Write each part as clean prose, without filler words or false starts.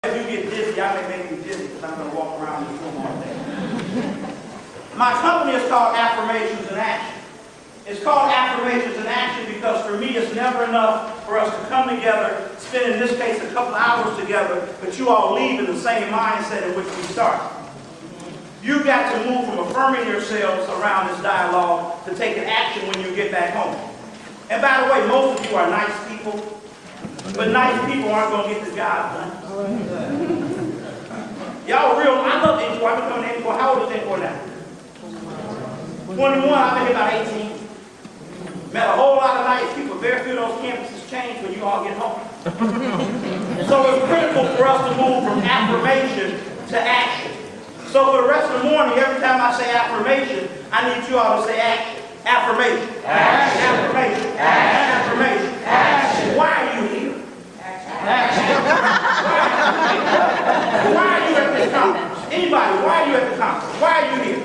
If you get dizzy, I may make you dizzy because I'm going to walk around this room all day. My company is called Affirmations In Action. It's called Affirmations In Action because for me it's never enough for us to come together, spend in this case a couple hours together, but you all leave in the same mindset in which we start. You've got to move from affirming yourselves around this dialogue to taking action when you get back home. And by the way, most of you are nice people, but nice people aren't going to get the job done. Y'all are real. I love N4. I've been coming to N4. How old is N4 now? 21. I've been here about 18. Met a whole lot of nice people. Very few of those campuses change when you all get home. So it's critical for us to move from affirmation to action. So for the rest of the morning, every time I say affirmation, I need you all to say action. Affirmation. Action. Affirmation. Action. Affirmation. Action. Why are you here? Action. Why are you at this conference? Anybody, why are you at the conference? Why are you here?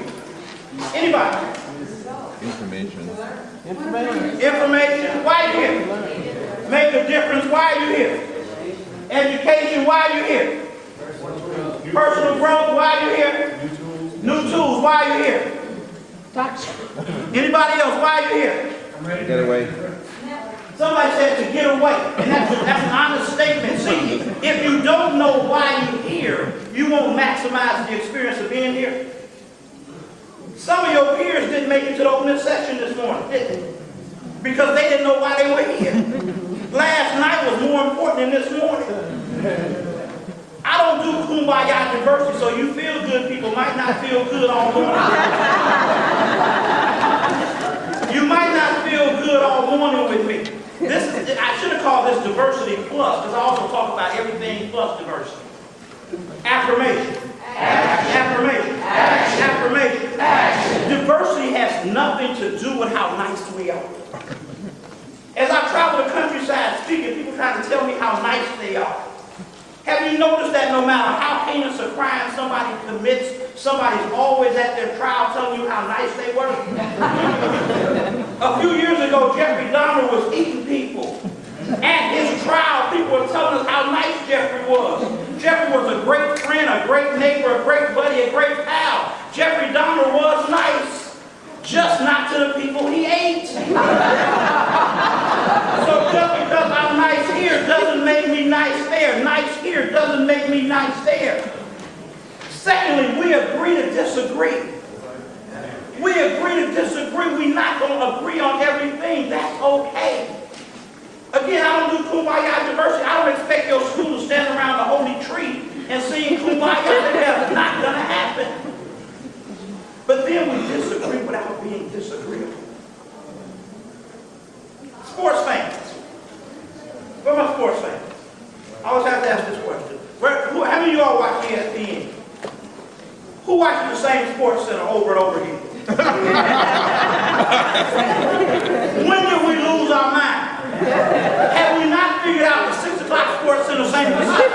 Anybody? Information. Information. Why are you here? Make a difference. Why are you here? Education. Why are you here? Personal growth. Why are you here? New tools. Why are you here? Anybody else? Why are you here? I'm ready to get away. Somebody said to get away, and that's an honest statement. See, if you don't know why you're here, you won't maximize the experience of being here. Some of your peers didn't make it to the opening session this morning, did they? Because they didn't know why they were here. Last night was more important than this morning. I don't do kumbaya diversity, so you feel good people might not feel good all morning. You might not feel good all morning with me. I should have called this diversity plus, because I also talk about everything plus diversity. Affirmation. Action. Affirmation. Action. Affirmation. Action. Diversity has nothing to do with how nice we are. As I travel the countryside speaking, people try to tell me how nice they are. Have you noticed that no matter how heinous a crime somebody commits, somebody's always at their trial telling you how nice they were? A few years ago, Jeffrey Dahmer was eating people. At his trial, people were telling us how nice Jeffrey was. Jeffrey was a great friend, a great neighbor, a great buddy, a great pal. Jeffrey Dahmer was nice, just not to the people he ate. So just because I'm nice here doesn't make me nice there. Nice here doesn't make me nice there. Secondly, we agree to disagree. We agree to disagree. We're not going to agree on everything. That's okay. Again, I don't do kumbaya diversity. I don't expect your school to stand around the holy tree and sing kumbaya together. It's not going to happen. But then we disagree without being disagreeable. Sports fans. Where are my sports fans? I always have to ask this question. How many of you all watch ESPN? Who watches the same sports center over and over again? When did we lose our mind? Have we not figured out the 6 o'clock sports center same as 8,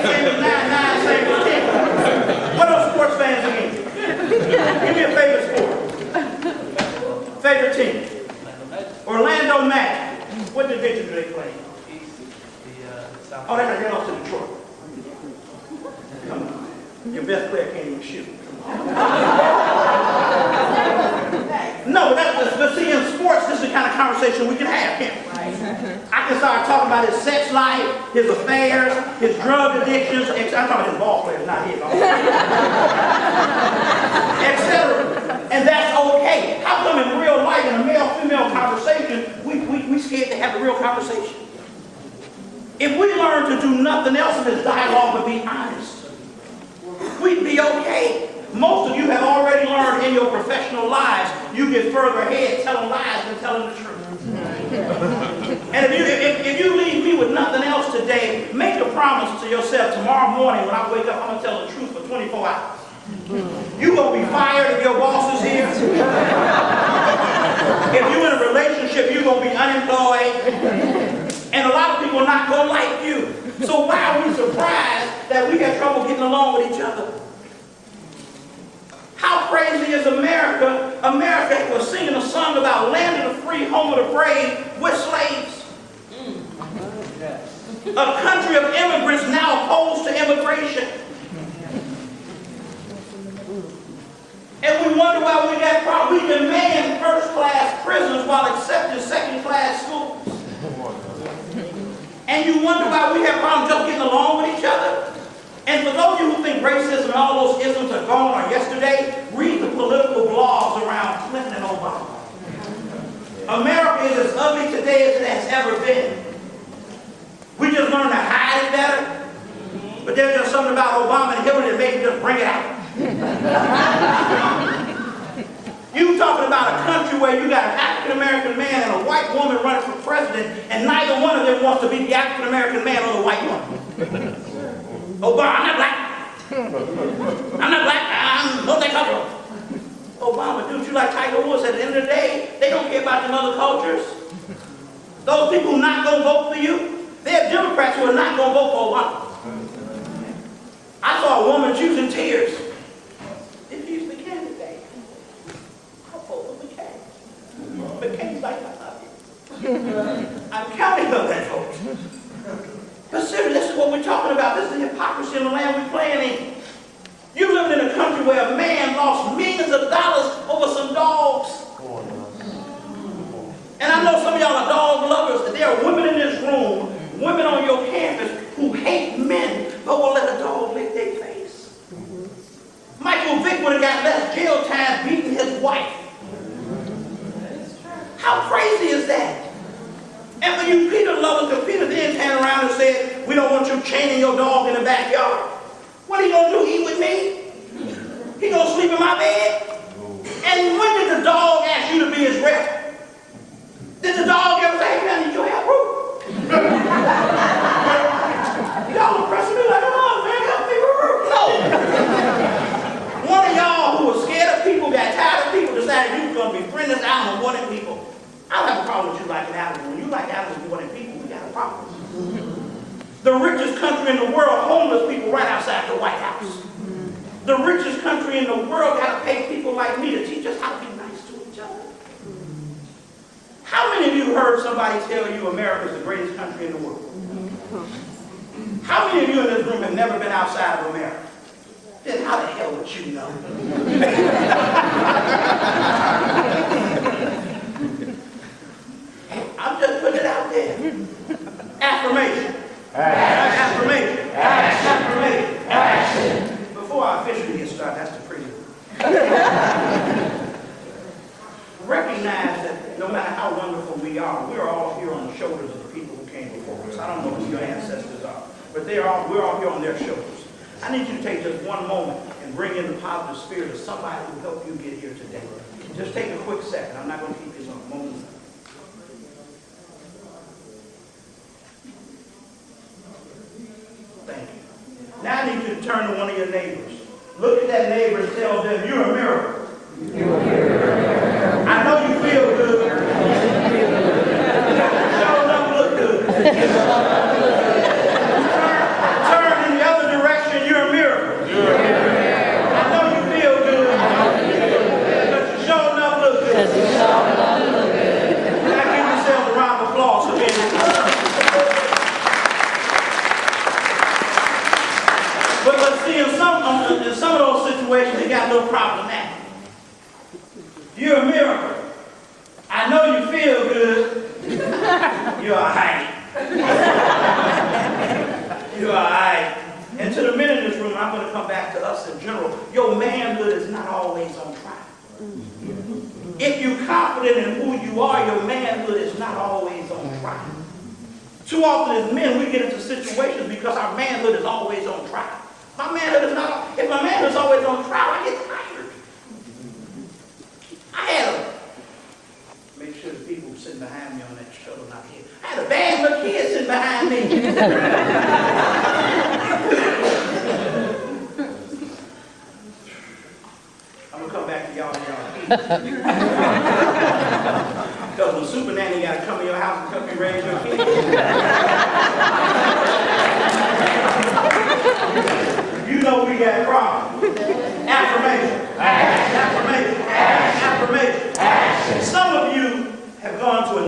same as 9, 9, same as 10? What are sports fans again? Give me a favorite sport. Favorite team. Orlando Magic. What division do they play? Oh, they're lost to Detroit. Come on. Your best player can't even shoot. No, but see, in sports, this is the kind of conversation we can have, can't we? I can start talking about his sex life, his affairs, his drug addictions. I'm talking about his ball players, not his. Etc. And that's okay. How come in real life, in a male-female conversation, we scared to have a real conversation? If we learn to do nothing else in this dialogue but be honest, we'd be okay. Most of you have already learned in your professional lives, you get further ahead telling lies than telling the truth. And if you leave me with nothing else today, make a promise to yourself tomorrow morning when I wake up, I'm going to tell the truth for 24 hours. You're going to be fired if your boss is here. If you're in a relationship, you're going to be unemployed. And a lot of people are not going to like you. So why are we surprised that we have trouble getting along with each other? How crazy is America? America was singing a song about land of the free, home of the brave, with slaves. A country of immigrants nation. And we wonder why we got problems. We demand first-class prisons while accepting second-class schools. And you wonder why we have problems just getting along with each other. And for those of you who think racism and all those isms are gone or yesterday, read the political blogs around Clinton and Obama. America is as ugly today as it has ever been. We just learned to hide it better. But there's just something about Obama and Hillary that made me just bring it out. You talking about a country where you got an African-American man and a white woman running for president, and neither one of them wants to be the African-American man or the white woman. Obama, I'm not black. I'm not black. I'm multicultural. Obama, dude, you like Tiger Woods. At the end of the day, they don't care about them other cultures. Those people who are not going to vote for you, they're Democrats who are not going to vote for Obama. I saw a woman choosing tears. If he's the candidate, I'll vote for McCain. McCain's like, I love you. I'm counting on that vote. But seriously, this is what we're talking about. This is the hypocrisy in the land we're playing in. You live in a country where a man lost millions of dollars over some dogs. And I know some of y'all are dog lovers. There are women in this room, women on your campus, who hate men but will let a dog lick their face. Michael Vick would have got less jail time beating his wife. How crazy is that? And for you Peter lovers, because Peter then turned around and said, we don't want you chaining your dog in the backyard. What are you going to do, eat with me? He going to sleep in my bed? And when did the dog ask you to be his rep? Did the dog ever say, hey, man, did you have root? Y'all are pressing me like, oh, man, help me with root. No. One of y'all who was scared of people, got tired of people, decided you were going to befriend this animal more than people. I don't have a problem with you liking animals. When you like animals more than people, we got a problem. The richest country in the world, homeless people right outside the White House. The richest country in the world got to pay people like me to teach us how to be nice to each other. How many of you heard somebody tell you America is the greatest country in the world? How many of you in this room have never been outside of America? Then how the hell would you know? I'm just putting it out there. Affirmation. Affirmation. Affirmation. Action. Before I officially get started, that's the prelude. Recognize that no matter how wonderful we are, we're all here on the shoulders of the people who came before us. I don't know who your ancestors are, but we're all here on their shoulders. I need you to take just one moment and bring in the positive spirit of somebody who helped you get here today. Just take a quick second. I'm not going to keep this on a moment. Thank you. Now I need you to turn to one of your neighbors. Look at that neighbor and tell them, you're a miracle. You're a miracle. I know you feel good. Show enough look good. Turn in the other direction, you're a miracle. You're a miracle. I know you feel good. But you show enough look good. Now give yourself a round of applause again. But see, in some of those situations, they got no problem now. You're a miracle. I know you feel good. You're all right. You're all right. And to the men in this room, I'm going to come back to us in general. Your manhood is not always on trial. If you're confident in who you are, your manhood is not always on trial. Too often as men, we get into situations because our manhood is always on trial. My manhood is not, if my manhood is always on trial, I get tired. I had a, make sure the people sitting behind me on that shuttle not here. I had a bad little kid sitting behind me. I'm going to come back to y'all and y'all. Because when Super Nanny got to come to your house and help you raise your kids. You know we got problems. Affirmation. Affirmation. Affirmation. Some of you have gone to a